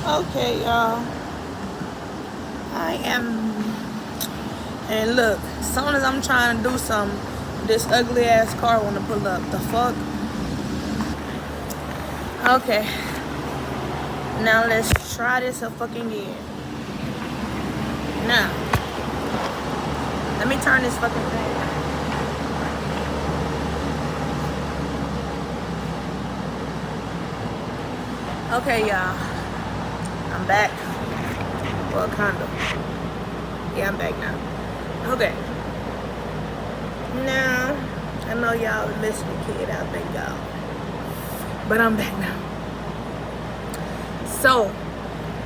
Okay, y'all. I am. And look, as soon as I'm trying to do something, this ugly ass car want to pull up. The fuck? Okay. Now let's try this a fucking again. Now, let me turn this fucking thing. Okay, y'all. I'm back. Well, kind of. Yeah, I'm back now. Okay. Now, I know y'all missed the kid out there, y'all. But I'm back now. So,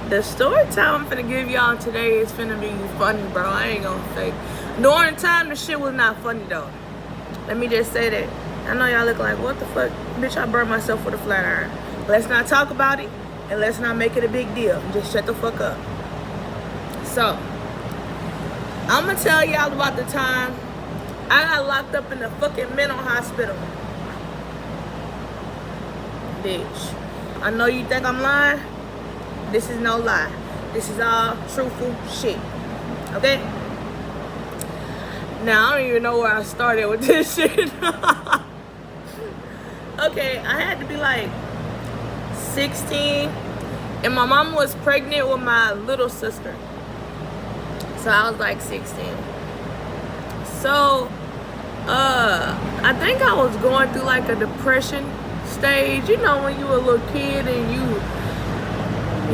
the story time I'm finna give y'all today is finna be funny, bro. I ain't gonna fake. During the time, the shit was not funny, though. Let me just say that. I know y'all look like, what the fuck? Bitch, I burned myself with a flat iron. Let's not talk about it, and let's not make it a big deal. Just shut the fuck up. So, I'm gonna tell y'all about the time I got locked up in the fucking mental hospital. Bitch. I know you think I'm lying. This is no lie. This is all truthful shit. Okay? Now, I don't even know where I started with this shit. Okay, I had to be like 16. And my mom was pregnant with my little sister. So I was like 16. So, I think I was going through like a depression stage. You know, when you a little kid and you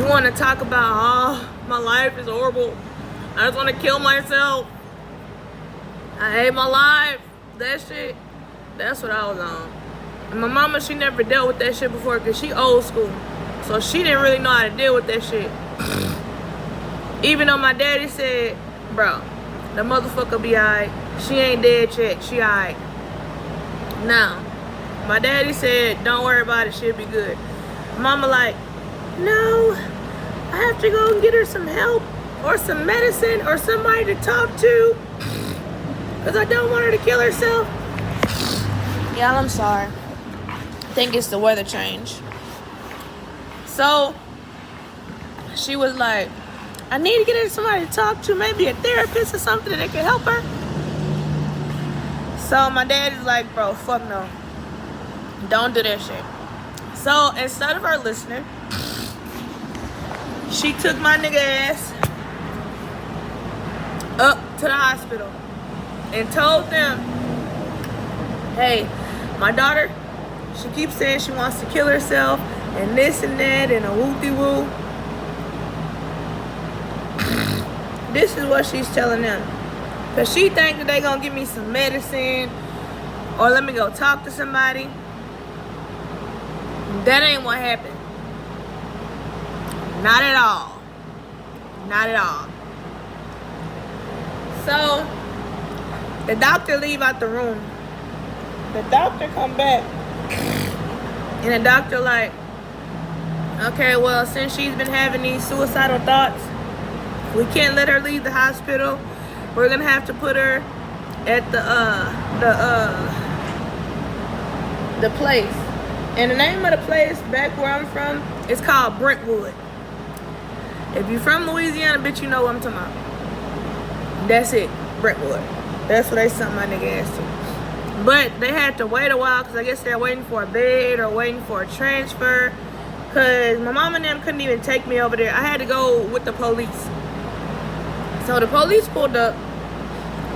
want to talk about, oh, my life is horrible. I just want to kill myself. I hate my life. That shit. That's what I was on. And my mama, she never dealt with that shit before because she old school. So she didn't really know how to deal with that shit. Even though my daddy said, bro, the motherfucker be alright. She ain't dead yet. She alright. Now, my daddy said, don't worry about it. She'll be good. Mama like, no, I have to go and get her some help or some medicine or somebody to talk to because I don't want her to kill herself. Y'all, I'm sorry. I think it's the weather change. So, she was like, I need to get her somebody to talk to, maybe a therapist or something that can help her. So my daddy's like, bro, fuck no. Don't do that shit. So instead of her listening, she took my nigga ass up to the hospital and told them, hey, my daughter, she keeps saying she wants to kill herself and this and that and a whoopty-woo. This is what she's telling them. Because she think that they going to give me some medicine or let me go talk to somebody. That ain't what happened. Not at all. Not at all. So, the doctor leave out the room. The doctor come back. And the doctor like, okay, well, since she's been having these suicidal thoughts, we can't let her leave the hospital. We're gonna have to put her at the place. And the name of the place back where I'm from is called Brentwood. If you're from Louisiana, bitch, you know what I'm talking about. That's it, Brentwood. That's what they sent my nigga ass to. But they had to wait a while because I guess they're waiting for a bed or waiting for a transfer. Because my mom and them couldn't even take me over there. I had to go with the police. So the police pulled up,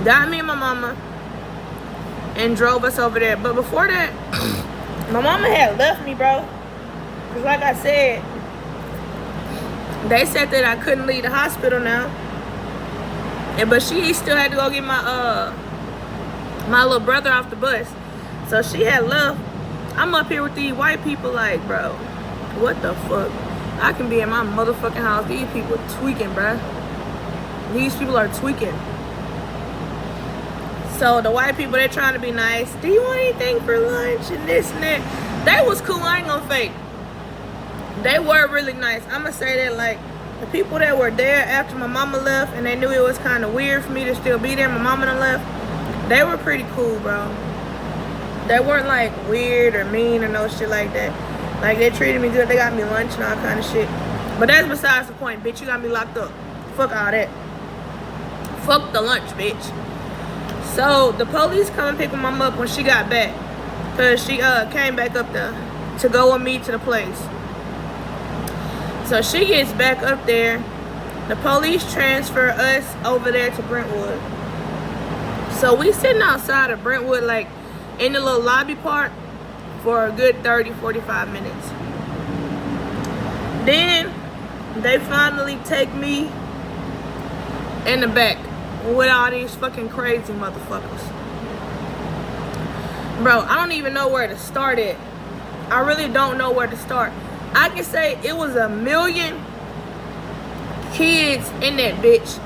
got me and my mama, and drove us over there. But before that, my mama had left me, bro. Because like I said, they said that I couldn't leave the hospital now. But she still had to go get my little brother off the bus. So she had left. I'm up here with these white people like, bro, what the fuck? I can be in my motherfucking house. These people tweaking, bro. These people are tweaking. So the white people, they're trying to be nice. Do you want anything for lunch and this and that? They was cool. I ain't gonna fake. They were really nice. I'm gonna say that, like, the people that were there after my mama left and they knew it was kind of weird for me to still be there, my mama done left, they were pretty cool, bro. They weren't like weird or mean or no shit like that. Like, they treated me good. They got me lunch and all kind of shit. But that's besides the point, bitch. You got me locked up. Fuck all that. Fuck the lunch, bitch. So the police come and pick my mom up when she got back, cause she came back up there to go with me to the place. So she gets back up there. The police transfer us over there to Brentwood. So we sitting outside of Brentwood, like in the little lobby part, for a good 30-45 minutes. Then they finally take me in the back with all these fucking crazy motherfuckers. Bro, I don't even know where to start at. I really don't know where to start. I can say it was a million kids in that bitch,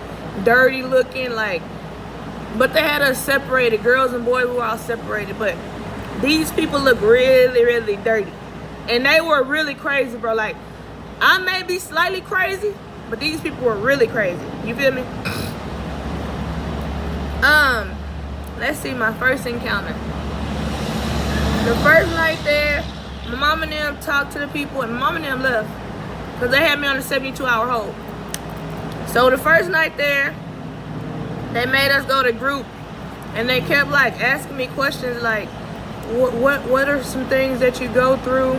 dirty looking, like, but they had us separated. Girls and boys were all separated, but these people look really, really dirty. And they were really crazy, bro. Like, I may be slightly crazy, but these people were really crazy. You feel me? Let's see, my first encounter. The first night there, my mom and them talked to the people, and my mom and them left because they had me on a 72-hour hold. So the first night there, they made us go to group, and they kept like asking me questions like, what are some things that you go through?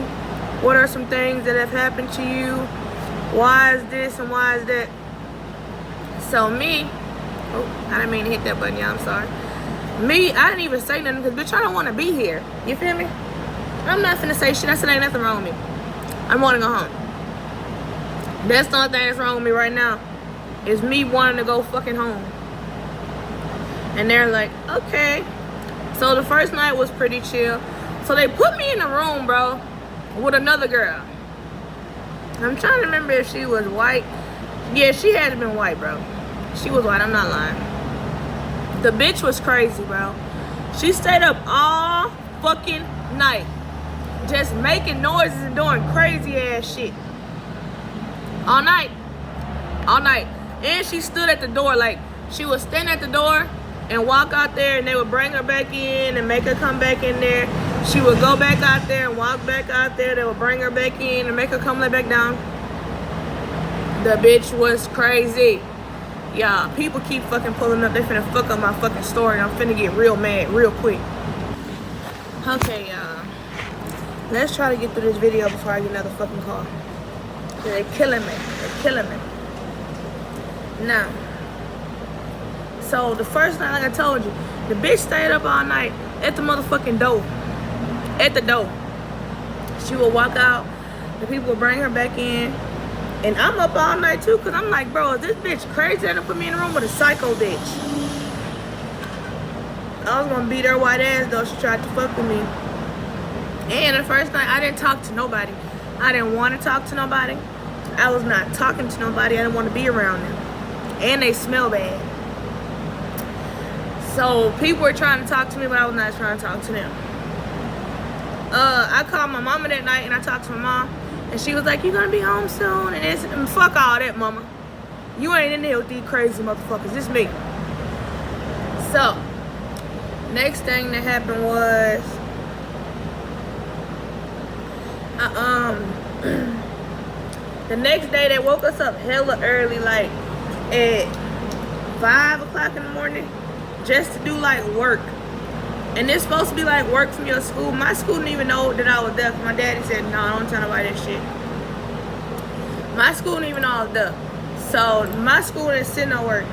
What are some things that have happened to you? Why is this and why is that? So me, oh, I didn't mean to hit that button, y'all, I'm sorry. Me, I didn't even say nothing because, bitch, I don't want to be here. You feel me? I'm not finna say shit. I said ain't nothing wrong with me. I want to go home. That's the only thing that's wrong with me right now is me wanting to go fucking home. And they're like, okay. So the first night was pretty chill. So they put me in a room, bro, with another girl. I'm trying to remember if she was white. Yeah, she had to been white, bro. She was white, I'm not lying. The bitch was crazy, bro. She stayed up all fucking night, just making noises and doing crazy ass shit. All night. All night. And she stood at the door, like, she would stand at the door and walk out there, and they would bring her back in and make her come back in there. She would go back out there and walk back out there. They would bring her back in and make her come back down. The bitch was crazy. Y'all, people keep fucking pulling up. They finna fuck up my fucking story, and I'm finna get real mad real quick. Okay, y'all. Let's try to get through this video before I get another fucking call. They're killing me. They're killing me. Now, so the first night, like I told you, the bitch stayed up all night at the motherfucking door. At the door. She would walk out. The people would bring her back in. And I'm up all night too, because I'm like, bro, is this bitch crazy? They done put me in a room with a psycho bitch. I was gonna beat her white ass though. She tried to fuck with me. And the first night, I didn't talk to nobody. I didn't want to talk to nobody. I was not talking to nobody. I didn't want to be around them. And they smell bad. So people were trying to talk to me, but I was not trying to talk to them. I called my mama that night, and I talked to my mom. And she was like, you gonna be home soon? And fuck all that, mama. You ain't in there with these crazy motherfuckers. It's me. So, next thing that happened was, the next day they woke us up hella early, like at 5 o'clock in the morning, just to do like work. And it's supposed to be like work from your school. My school didn't even know that I was there. My daddy said, no, don't tell nobody that shit. My school didn't even know I was there. So my school didn't send no work.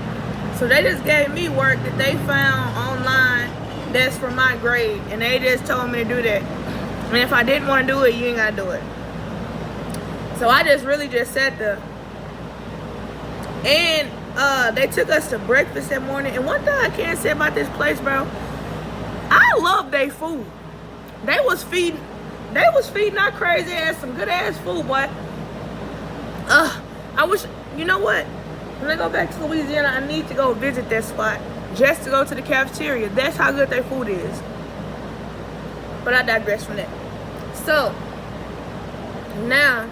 So they just gave me work that they found online that's for my grade. And they just told me to do that. And if I didn't want to do it, you ain't got to do it. So I just really just sat there. And they took us to breakfast that morning. And one thing I can't say about this place, bro, I love their food. They was feeding our crazy ass some good ass food, boy. I wish, you know what? When I go back to Louisiana, I need to go visit that spot just to go to the cafeteria. That's how good their food is. But I digress from that. So now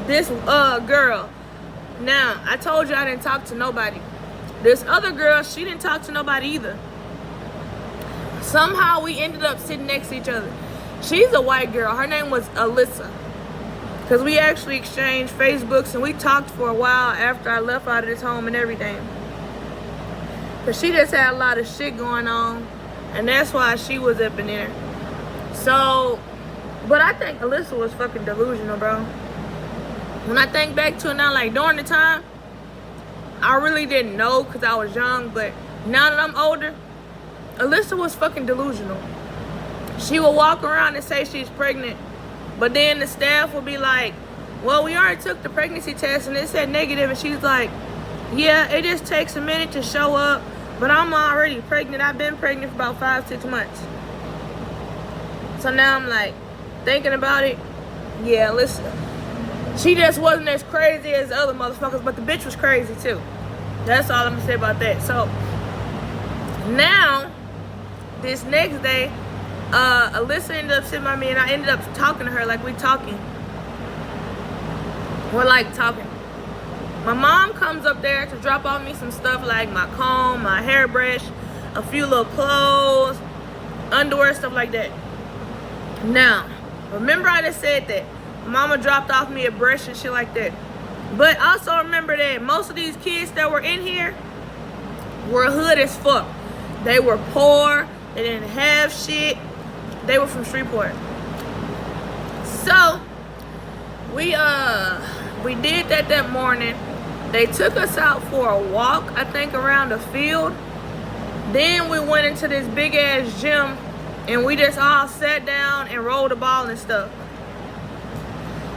this girl. Now I told you I didn't talk to nobody. This other girl, she didn't talk to nobody either. Somehow we ended up sitting next to each other. She's a white girl. Her name was Alyssa. Because we actually exchanged Facebooks and we talked for a while after I left out of this home and everything. Because she just had a lot of shit going on. And that's why she was up in there. So, but I think Alyssa was fucking delusional, bro. When I think back to it now, like during the time, I really didn't know because I was young. But now that I'm older, Alyssa was fucking delusional. She would walk around and say she's pregnant. But then the staff would be like, well, we already took the pregnancy test and it said negative. And she's like, yeah, it just takes a minute to show up. But I'm already pregnant. I've been pregnant for about 5-6 months. So now I'm like, thinking about it, yeah, listen. She just wasn't as crazy as the other motherfuckers, but the bitch was crazy too. That's all I'm gonna say about that. So now, this next day, Alyssa ended up sitting by me and I ended up talking to her like we talking. We're like talking. My mom comes up there to drop off me some stuff like my comb, my hairbrush, a few little clothes, underwear, stuff like that. Now, remember I just said that mama dropped off me a brush and shit like that. But also remember that most of these kids that were in here were hood as fuck. They were poor, they didn't have shit. They were from Shreveport. So, we did that morning. They took us out for a walk, I think around the field. Then we went into this big ass gym and we just all sat down and rolled the ball and stuff.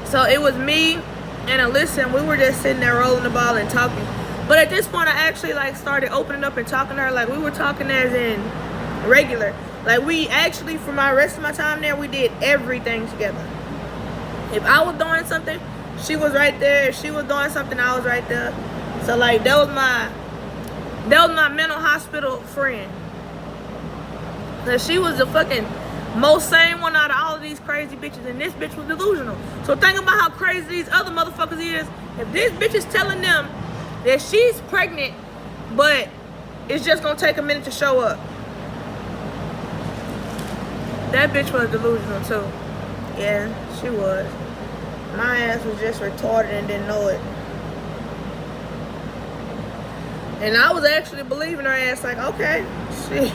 So it was me and Alyssa and we were just sitting there rolling the ball and talking. But at this point I actually like started opening up and talking to her like we were talking as in regular. Like we actually, for my rest of my time there, we did everything together. If I was doing something, she was right there. If she was doing something, I was right there. So like that was my mental hospital friend. Cause she was the fucking most sane one out of all of these crazy bitches, and this bitch was delusional. So think about how crazy these other motherfuckers is. If this bitch is telling them that she's pregnant, but it's just gonna take a minute to show up. That bitch was delusional too. Yeah, she was. My ass was just retarded and didn't know it. And I was actually believing her ass like, okay, she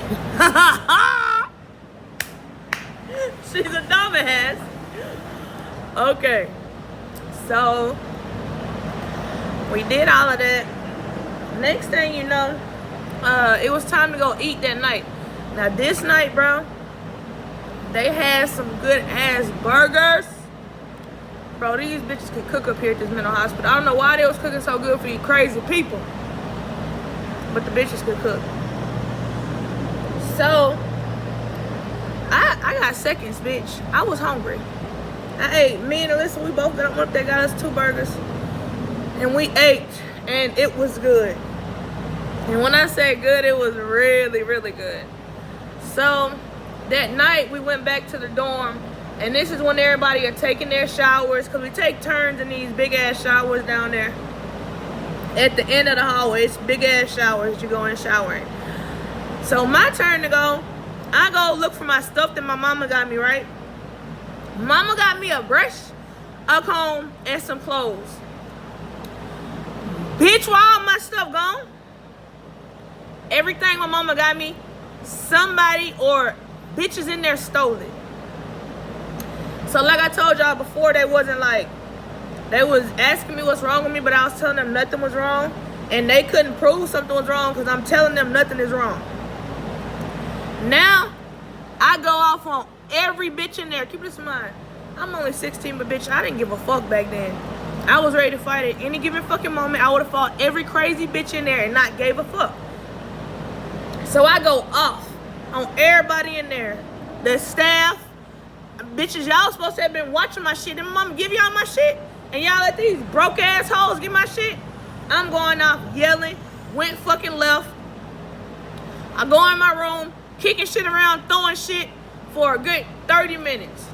she's a dumbass. Okay. So we did all of that. Next thing you know, it was time to go eat that night. Now this night, bro, they had some good ass burgers. Bro, these bitches can cook up here at this mental hospital. I don't know why they was cooking so good for you crazy people. But the bitches could cook. So, I got seconds, bitch. I was hungry. I ate. Me and Alyssa, we both got up there, got us 2 burgers. And we ate. And it was good. And when I say good, it was really, really good. So, that night, we went back to the dorm. And this is when everybody are taking their showers. Because we take turns in these big-ass showers down there. At the end of the hallway, it's big-ass showers. You go in showering. So, my turn to go. I go look for my stuff that my mama got me, right? Mama got me a brush, a comb, and some clothes. Bitch, where all my stuff gone? Everything my mama got me, somebody or bitches in there stole it. So like I told y'all before, they wasn't like, they was asking me what's wrong with me, but I was telling them nothing was wrong. And they couldn't prove something was wrong because I'm telling them nothing is wrong. Now, I go off on every bitch in there. Keep this in mind. I'm only 16, but bitch, I didn't give a fuck back then. I was ready to fight at any given fucking moment. I would have fought every crazy bitch in there and not gave a fuck. So I go off on everybody in there. The staff, bitches, y'all supposed to have been watching my shit. Did my mama give y'all my shit? And y'all let these broke ass hoes get my shit? I'm going off yelling, went fucking left. I go in my room, kicking shit around, throwing shit for a good 30 minutes.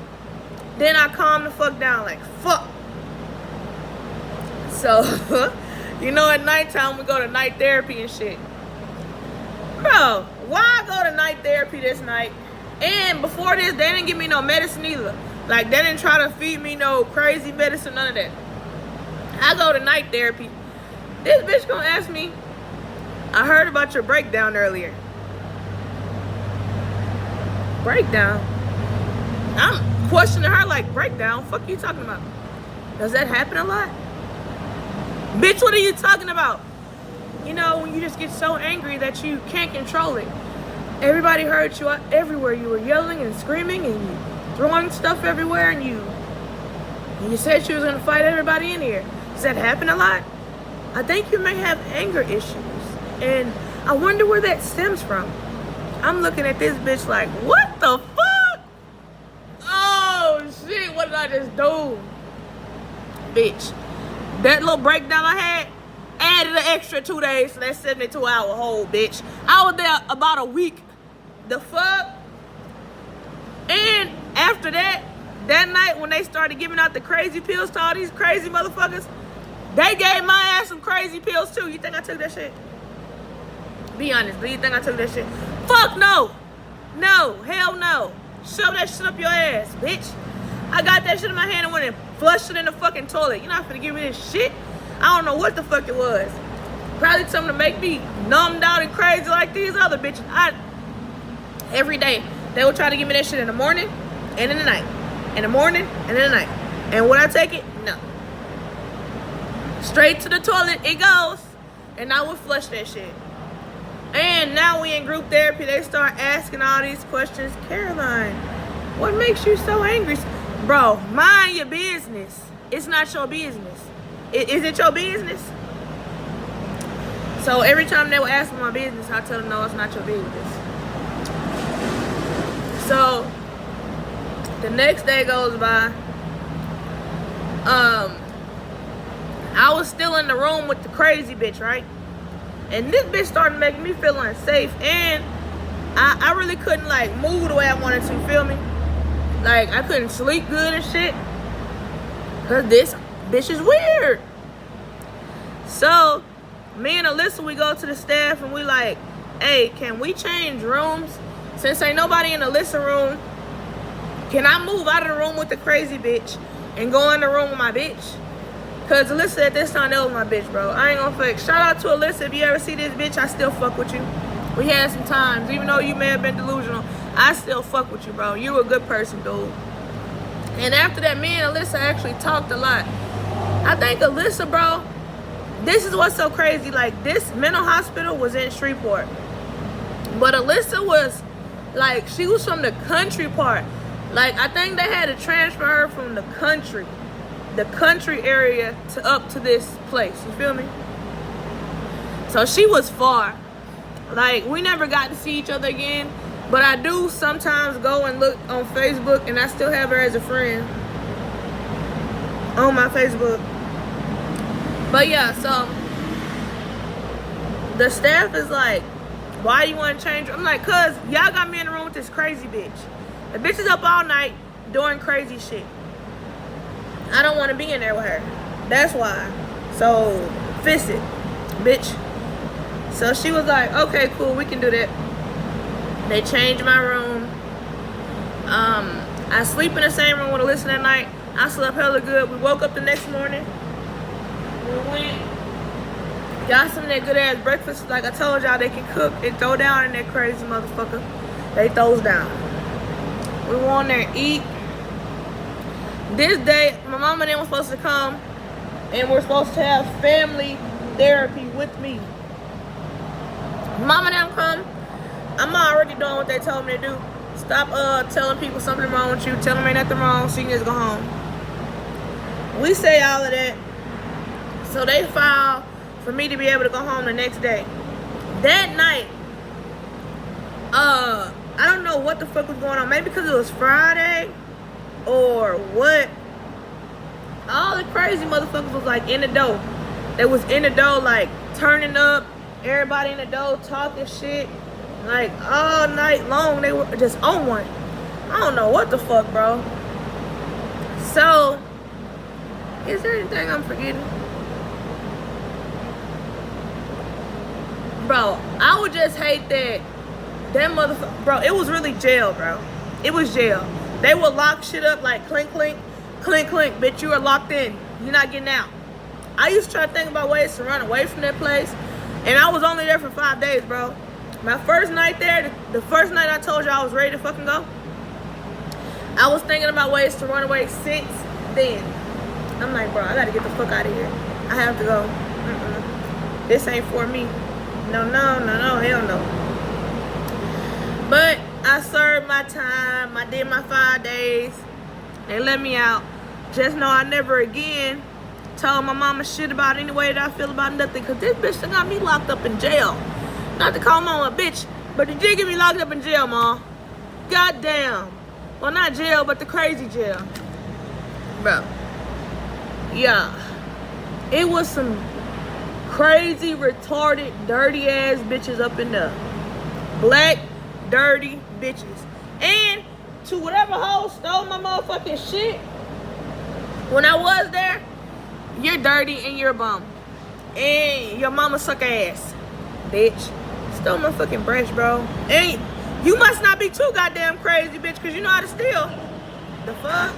Then I calm the fuck down like, fuck. So, you know, at nighttime we go to night therapy and shit. Bro, why I go to night therapy this night? And before this, they didn't give me no medicine either. Like, they didn't try to feed me no crazy medicine, none of that. I go to night therapy. This bitch gonna ask me, I heard about your breakdown earlier. Breakdown? I'm questioning her like, breakdown? Fuck you talking about? Does that happen a lot? Bitch, what are you talking about? You know, when you just get so angry that you can't control it. Everybody heard you everywhere. You were yelling and screaming and you throwing stuff everywhere, and you said she was gonna fight everybody in here. Does that happen a lot? I think you may have anger issues, and I wonder where that stems from. I'm looking at this bitch like, what the fuck? Oh shit, what did I just do? Bitch, that little breakdown I had added an extra 2 days to that 72-hour hold, bitch. I was there about a week. The fuck? And after that night when they started giving out the crazy pills to all these crazy motherfuckers, they gave my ass some crazy pills too. You think I took that shit? Be honest, do you think I took that shit? Fuck no. No, hell no. Shove that shit up your ass, bitch. I got that shit in my hand and went and flushed it in the fucking toilet. You're not finna give me this shit. I don't know what the fuck it was. Probably something to make me numbed out and crazy like these other bitches. Every day, they would try to give me that shit in the morning and in the night. In the morning and in the night. And would I take it? No. Straight to the toilet it goes. And I would flush that shit. And now we in group therapy. They start asking all these questions. Caroline, what makes you so angry? Bro, mind your business. It's not your business. Is it your business? So every time they would ask me my business, I tell them, no, it's not your business. So the next day goes by. I was still in the room with the crazy bitch, right? And this bitch started making me feel unsafe, and I really couldn't like move the way I wanted to, feel me? Like I couldn't sleep good and shit. Cause this bitch is weird. So me and Alyssa, we go to the staff and we like, hey, can we change rooms? Since ain't nobody in Alyssa's room, can I move out of the room with the crazy bitch and go in the room with my bitch? Cause Alyssa at this time, that was my bitch, bro. I ain't gonna fake. Shout out to Alyssa. If you ever see this bitch, I still fuck with you. We had some times, even though you may have been delusional, I still fuck with you, bro. You a good person, dude. And after that, me and Alyssa actually talked a lot. I think Alyssa, bro, this is what's so crazy. Like, this mental hospital was in Shreveport. But Alyssa was, like, she was from the country part. Like, I think they had to transfer her from the country area to up to this place. You feel me? So she was far. Like, we never got to see each other again. But I do sometimes go and look on Facebook, and I still have her as a friend on my Facebook. But yeah, so the staff is like, why you want to change? I'm like, cause y'all got me in the room with this crazy bitch. The bitch is up all night doing crazy shit. I don't want to be in there with her. That's why. So fix it, bitch. So she was like, okay, cool, we can do that. They changed my room. I sleep in the same room with Alyssa that night. I slept hella good. We woke up the next morning. We went, got some of that good ass breakfast. Like I told y'all, they can cook and throw down in that crazy motherfucker. They throws down. We went on there and eat. This day, my mama and them was supposed to come, and we're supposed to have family therapy with me. Mama and them come. I'm already doing what they told me to do. Stop telling people something wrong with you. Tell them ain't nothing wrong, so you can just go home. We say all of that. So they filed for me to be able to go home the next day. That night, I don't know what the fuck was going on. Maybe because it was Friday or what. All the crazy motherfuckers was like in the door. They was in the door like turning up. Everybody in the door talking shit. Like all night long they were just on one. I don't know what the fuck, bro. So, is there anything I'm forgetting? Bro, I would just hate that motherfucker. Bro, it was really jail, bro. It was jail. They will lock shit up like clink, clink, clink, clink. Bitch, you are locked in. You're not getting out. I used to try to think about ways to run away from that place. And I was only there for 5 days, bro. My first night there, the first night I told you I was ready to fucking go, I was thinking about ways to run away since then. I'm like, bro, I gotta get the fuck out of here. I have to go. This ain't for me. No, hell no. But I served my time. I did my 5 days. They let me out. Just know I never again told my mama shit about any way that I feel about nothing. Because this bitch done got me locked up in jail. Not to call mama a bitch, but they did get me locked up in jail, ma. Goddamn. Well, not jail, but the crazy jail. Bro. Yeah. It was some crazy, retarded, dirty ass bitches up in there. Black, dirty bitches. And to whatever hoe stole my motherfucking shit, when I was there, you're dirty and you're a bum. And your mama suck ass, bitch. Stole my fucking brush, bro. And you must not be too goddamn crazy, bitch, because you know how to steal. The fuck?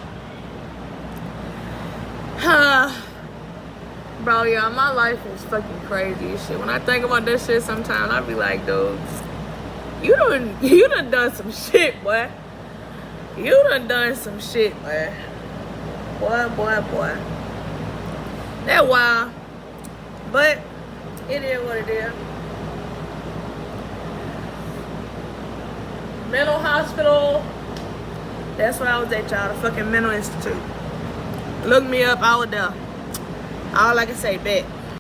Bro, yeah, my life is fucking crazy as shit. When I think about this shit sometimes, I be like, dude, you done some shit, boy. You done some shit, boy. Boy. That wild. But it is what it is. Mental hospital. That's where I was at, y'all. The fucking mental institute. Look me up, I was there. All I can say, bet.